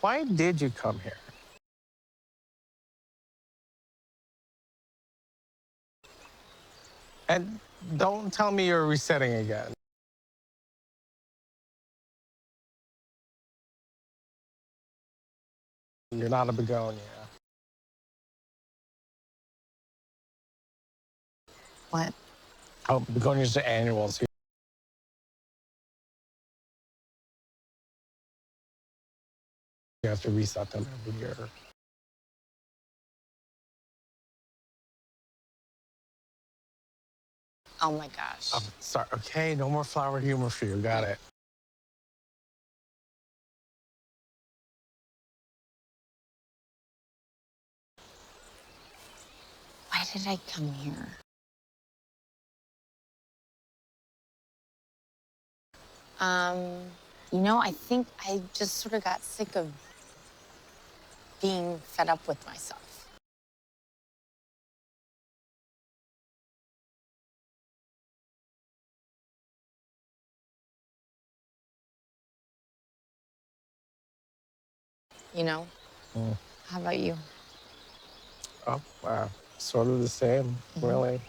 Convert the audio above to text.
Why did you come here? And don't tell me you're resetting again. You're not a begonia. What? Oh, begonias are annuals. You have to reset them every year. Oh my gosh. Oh, sorry. Okay, no more flower humor for you. Got it. Why did I come here? I think I just sort of got sick of being fed up with myself. How about you? Oh, wow. Sort of the same, really.